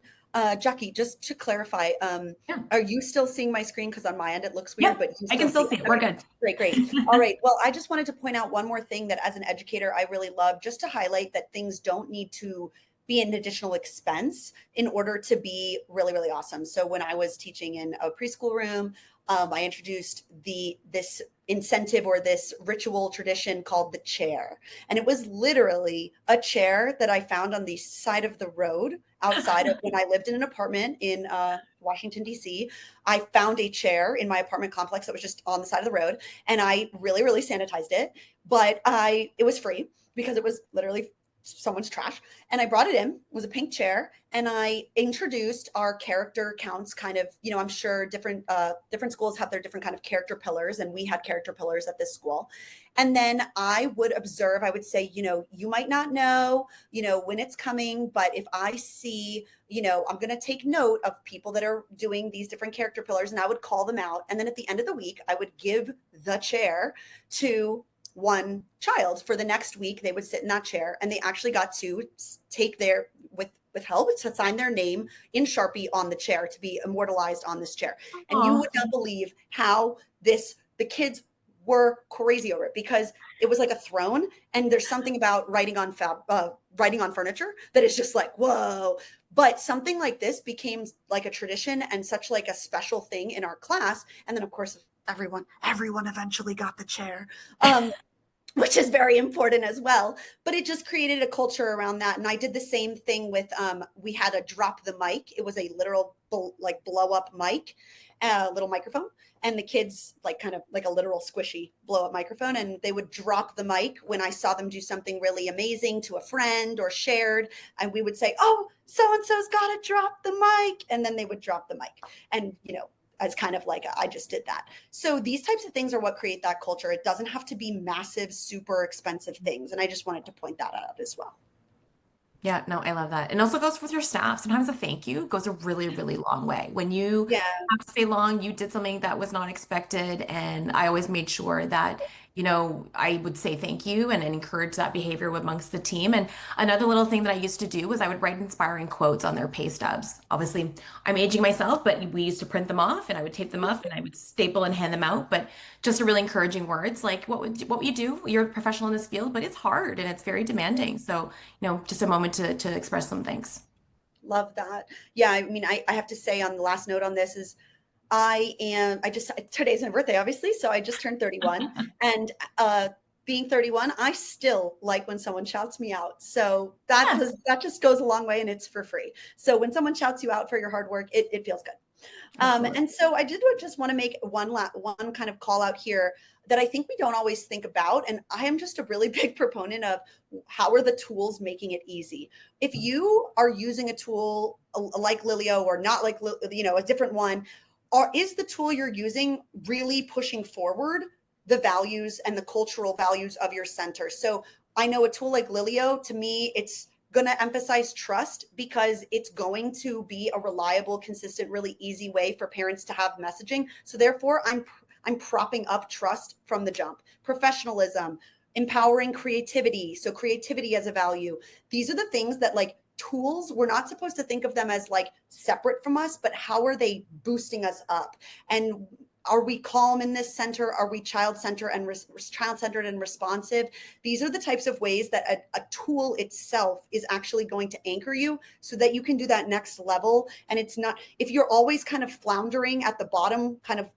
Jackie, just to clarify, Yeah. are you still seeing my screen? Because on my end it looks weird, Yeah, but you I can still see it. We're Okay. good. Great, great. All right. Well, I just wanted to point out one more thing that as an educator, I really love just to highlight that things don't need to be an additional expense in order to be really, really awesome. So when I was teaching in a preschool room, I introduced this incentive or this ritual tradition called the chair. And it was literally a chair that I found on the side of the road outside of when I lived in an apartment in Washington, D.C. I found a chair in my apartment complex that was just on the side of the road. And I really, really sanitized it. But it was free because it was literally someone's trash. And I brought it in, it was a pink chair, and I introduced our character counts kind of, I'm sure different schools have their different kind of character pillars, and we had character pillars at this school. And then I would observe, I would say, you might not know, when it's coming, but if I see, I'm going to take note of people that are doing these different character pillars, and I would call them out. And then at the end of the week, I would give the chair to one child. For the next week, they would sit in that chair, and they actually got to take their, with help, to sign their name in Sharpie on the chair to be immortalized on this chair. And you would not believe how the kids were crazy over it, because it was like a throne, and there's something about writing on furniture that is just like, whoa. But something like this became like a tradition and such like a special thing in our class. And then of course everyone eventually got the chair, which is very important as well. But it just created a culture around that. And I did the same thing with, we had a drop the mic. It was a literal like blow up mic, little microphone. And the kids like kind of like a literal squishy blow up microphone. And they would drop the mic when I saw them do something really amazing to a friend or shared. And we would say, oh, so-and-so's got to drop the mic. And then they would drop the mic. And, as kind of like I just did that. So these types of things are what create that culture. It doesn't have to be massive, super expensive things. And I just wanted to point that out as well. Yeah, no, I love that. And also goes with your staff. Sometimes a thank you goes a really, really long way. When you Yeah. have to say long, you did something that was not expected. And I always made sure that, I would say thank you and encourage that behavior amongst the team. And another little thing that I used to do was I would write inspiring quotes on their pay stubs. Obviously, I'm aging myself, but we used to print them off, and I would tape them up, and I would staple and hand them out. But just a really encouraging words like, what would you do? You're a professional in this field, but it's hard and it's very demanding. So, just a moment to express some thanks. Love that. Yeah. I mean, I have to say on the last note on this is today's my birthday, obviously. So I just turned 31, and being 31, I still like when someone shouts me out. So Yes. that just goes a long way, and it's for free. So when someone shouts you out for your hard work, it feels good. Absolutely. And so I just want to make one kind of call out here that I think we don't always think about. And I am just a really big proponent of how are the tools making it easy. If you are using a tool like Lilio or not like, a different one, or is the tool you're using really pushing forward the values and the cultural values of your center? So I know a tool like Lilio, to me, it's going to emphasize trust because it's going to be a reliable, consistent, really easy way for parents to have messaging. So therefore, I'm propping up trust from the jump. Professionalism, empowering creativity. So creativity as a value. These are the things that like tools, we're not supposed to think of them as like separate from us, but how are they boosting us up? And are we calm in this center? Are we child-centered and responsive? These are the types of ways that a tool itself is actually going to anchor you so that you can do that next level. And it's not, if you're always kind of floundering at the bottom, kind of,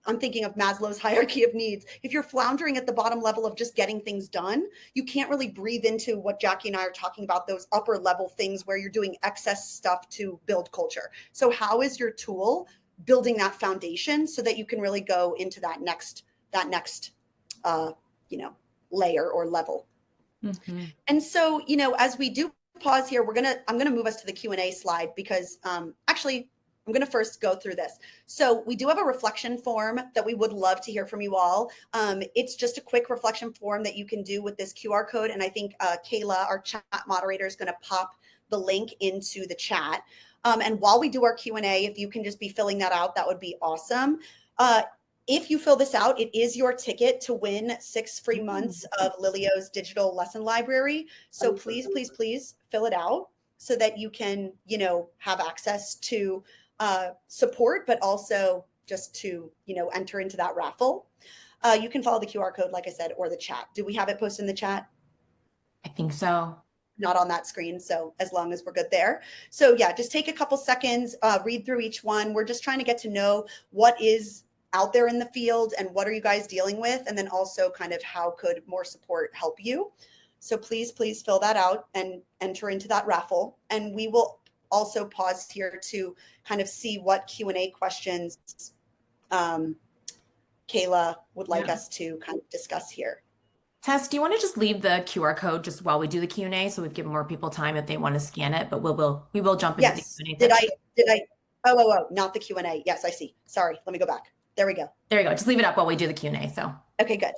I'm thinking of Maslow's hierarchy of needs. If you're floundering at the bottom level of just getting things done, you can't really breathe into what Jackie and I are talking about, those upper level things where you're doing excess stuff to build culture. So how is your tool building that foundation so that you can really go into that next layer or level? Mm-hmm. And so, as we do pause here, I'm gonna move us to the Q&A slide because actually I'm going to first go through this. So we do have a reflection form that we would love to hear from you all. It's just a quick reflection form that you can do with this QR code. And I think Kayla, our chat moderator, is going to pop the link into the chat. And while we do our Q&A, if you can just be filling that out, that would be awesome. If you fill this out, it is your ticket to win 6 free months of Lilio's digital lesson library. So please, please, please fill it out so that you can, have access to support, but also just to, enter into that raffle. You can follow the QR code, like I said, or the chat. Do we have it posted in the chat? I think so. Not on that screen. So as long as we're good there. So yeah, just take a couple seconds, read through each one. We're just trying to get to know what is out there in the field and what are you guys dealing with? And then also kind of how could more support help you? So please, please fill that out and enter into that raffle. And we will also pause here to kind of see what Q&A questions Kayla would like us to kind of discuss here. Tess, do you want to just leave the QR code just while we do the Q&A so we've given more people time if they want to scan it, but we will jump into the Yes. Q&A Did section. I, did I, oh, not the Q&A. Yes, I see. Sorry. Let me go back. There we go. There you go. Just leave it up while we do the Q&A. So, Okay, good.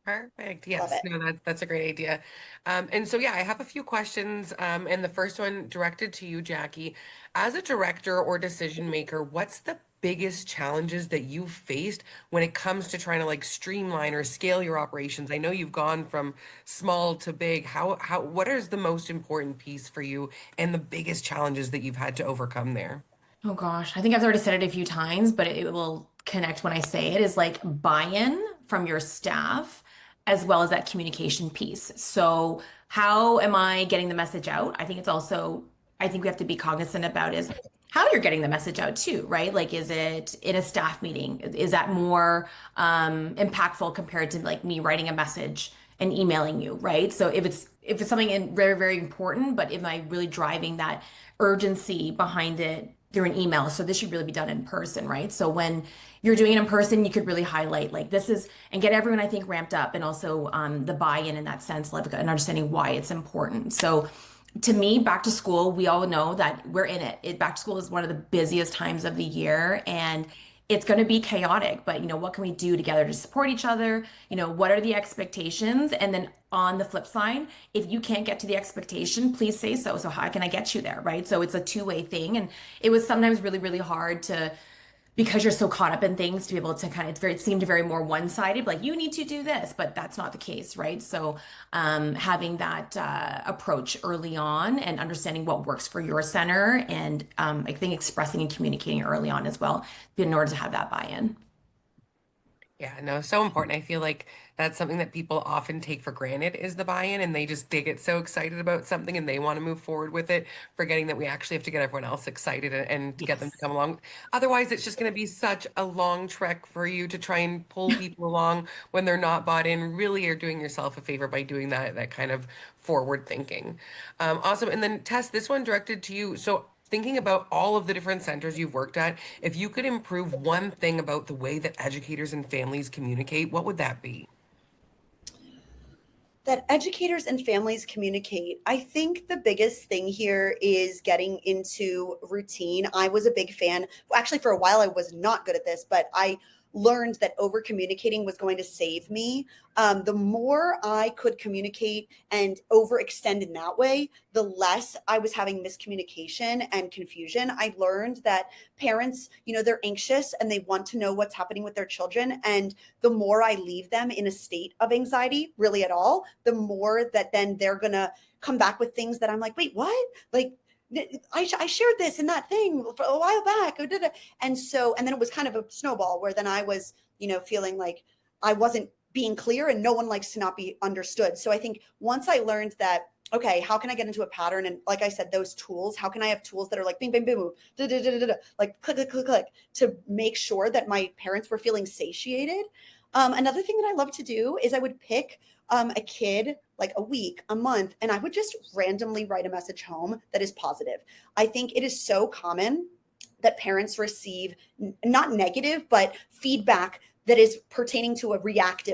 Perfect. Love Yes, it. no, that's a great idea. And so, yeah, I have a few questions. And the first one directed to you, Jackie. As a director or decision maker, what's the biggest challenges that you've faced when it comes to trying to like streamline or scale your operations? I know you've gone from small to big. What is the most important piece for you and the biggest challenges that you've had to overcome there? oh gosh, I think I've already said it a few times, but it will connect when I say it is like buy-in from your staff as well as that communication piece. So, how am I getting the message out? I think it's also, I think we have to be cognizant about is how you're getting the message out too, right? Like, is it in a staff meeting? Is that more impactful compared to like me writing a message and emailing you, right? So if it's something very, very important, but am I really driving that urgency behind it through an email? So this should really be done in person, right? So when you're doing it in person, you could really highlight like this is and get everyone, I think, ramped up and also the buy-in in that sense, like an understanding why it's important. So to me, back to school, we all know that we're in it. Back to school is one of the busiest times of the year, and it's going to be chaotic. But what can we do together to support each other? What are the expectations? And then on the flip side, if you can't get to the expectation, please say so. So how can I get you there, right? So it's a two-way thing, and it was sometimes really, really hard to because you're so caught up in things to be able to kind of it seemed very more one-sided, like you need to do this, but that's not the case, right? So having that approach early on and understanding what works for your center and I think expressing and communicating early on as well in order to have that buy-in. Yeah, no, so important. I feel like that's something that people often take for granted is the buy-in, and they get so excited about something and they want to move forward with it, forgetting that we actually have to get everyone else excited and get them to Yes. come along. Otherwise, it's just going to be such a long trek for you to try and pull people along when they're not bought in. Really, you're doing yourself a favor by doing that kind of forward thinking. Awesome. And then Tess, this one directed to you. So thinking about all of the different centers you've worked at, if you could improve one thing about the way that educators and families communicate, what would that be? That educators and families communicate. I think the biggest thing here is getting into routine. I was a big fan. Well, actually, for a while, I was not good at this, but I learned that over communicating was going to save me. The more I could communicate and overextend in that way, the less I was having miscommunication and confusion. I learned that parents, they're anxious and they want to know what's happening with their children. And the more I leave them in a state of anxiety, really at all, the more that then they're going to come back with things that I'm like, wait, what? Like, I shared this in that thing for a while back. And then it was kind of a snowball where then I was, feeling like I wasn't being clear and no one likes to not be understood. So I think once I learned that, okay, how can I get into a pattern? And like I said, those tools, how can I have tools that are like bing, bing, boom, boom, da, da, da, da, da, like click, click, click, click to make sure that my parents were feeling satiated. Another thing that I love to do is I would pick a kid like a week, a month, and I would just randomly write a message home that is positive. I think it is so common that parents receive not negative, but feedback that is pertaining to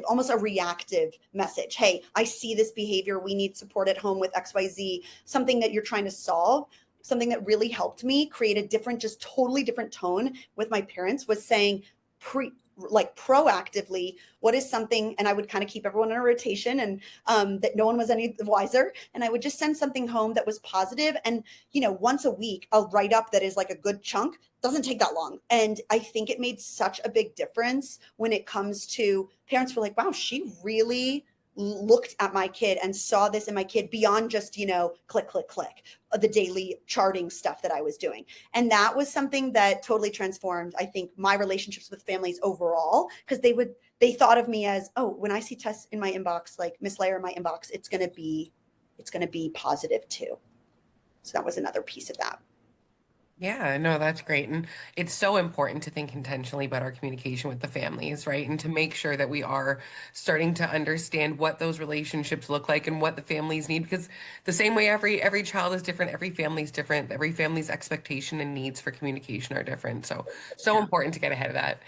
almost a reactive message. Hey, I see this behavior. We need support at home with XYZ, something that you're trying to solve. Something that really helped me create a different, just totally different tone with my parents was saying, proactively, what is something, and I would kind of keep everyone in a rotation and that no one was any the wiser, and I would just send something home that was positive. And once a week a write up that is like a good chunk doesn't take that long, and I think it made such a big difference when it comes to parents were like, wow, she really looked at my kid and saw this in my kid beyond just click click click the daily charting stuff that I was doing. And that was something that totally transformed, I think, my relationships with families overall, because they thought of me as, oh, when I see Tess in my inbox, like Miss Layer in my inbox, it's going to be positive too. So that was another piece of that. Yeah, no, that's great. And it's so important to think intentionally about our communication with the families, right? And to make sure that we are starting to understand what those relationships look like and what the families need. Because the same way every child is different, every family's different, every family's expectation and needs for communication are different. So Yeah. important to get ahead of that.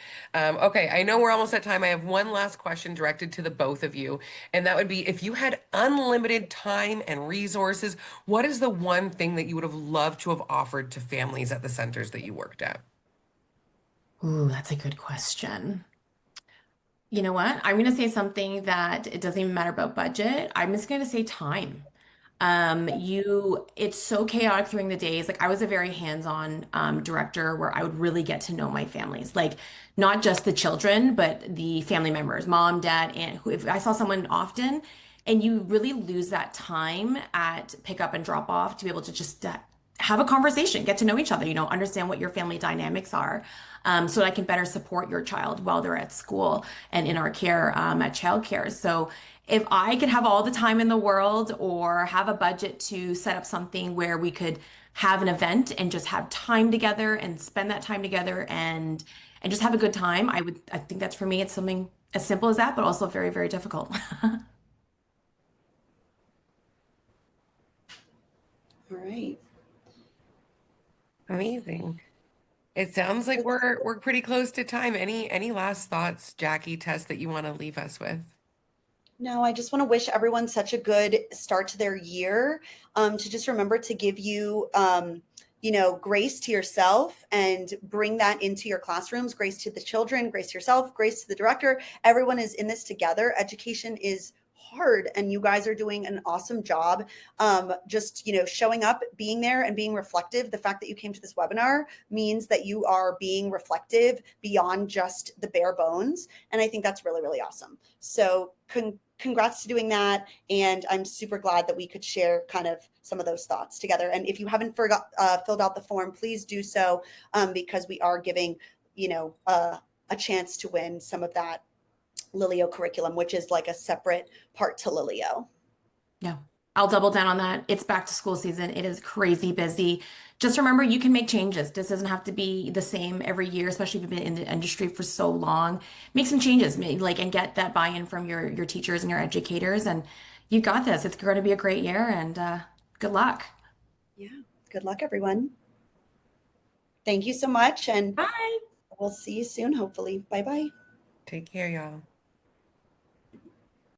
Okay, I know we're almost at time. I have one last question directed to the both of you, and that would be if you had unlimited time and resources, what is the one thing that you would have loved to have offered to families at the centers that you worked at? Ooh, that's a good question. You know what? I'm going to say something that it doesn't even matter about budget. I'm just going to say time. It's so chaotic during the days. Like I was a very hands-on director where I would really get to know my families, like not just the children, but the family members, mom, dad, aunt. Who, if I saw someone often, and you really lose that time at pick up and drop off to be able to just have a conversation, get to know each other, understand what your family dynamics are, so that I can better support your child while they're at school and in our care at childcare. So if I could have all the time in the world or have a budget to set up something where we could have an event and just have time together and spend that time together and just have a good time, I think that's for me, it's something as simple as that, but also very, very difficult. All right. Amazing. It sounds like we're pretty close to time. Any last thoughts, Jackie, Tess, that you want to leave us with? No, I just want to wish everyone such a good start to their year. To just remember to give you, grace to yourself and bring that into your classrooms, grace to the children, grace to yourself, grace to the director. Everyone is in this together. Education is hard and you guys are doing an awesome job. Just, showing up, being there and being reflective. The fact that you came to this webinar means that you are being reflective beyond just the bare bones. And I think that's really, really awesome. So congrats to doing that. And I'm super glad that we could share kind of some of those thoughts together. And if you haven't filled out the form, please do so, because we are giving, a chance to win some of that Lilio curriculum, which is like a separate part to Lilio. Yeah, I'll double down on that. It's back to school season. It is crazy busy. Just remember, you can make changes. This doesn't have to be the same every year, especially if you've been in the industry for so long. Make some changes, and get that buy-in from your teachers and your educators, and you got this. It's going to be a great year, and good luck. Yeah. Good luck, everyone. Thank you so much. And Bye. we'll see you soon, hopefully. Bye bye. Take care, y'all.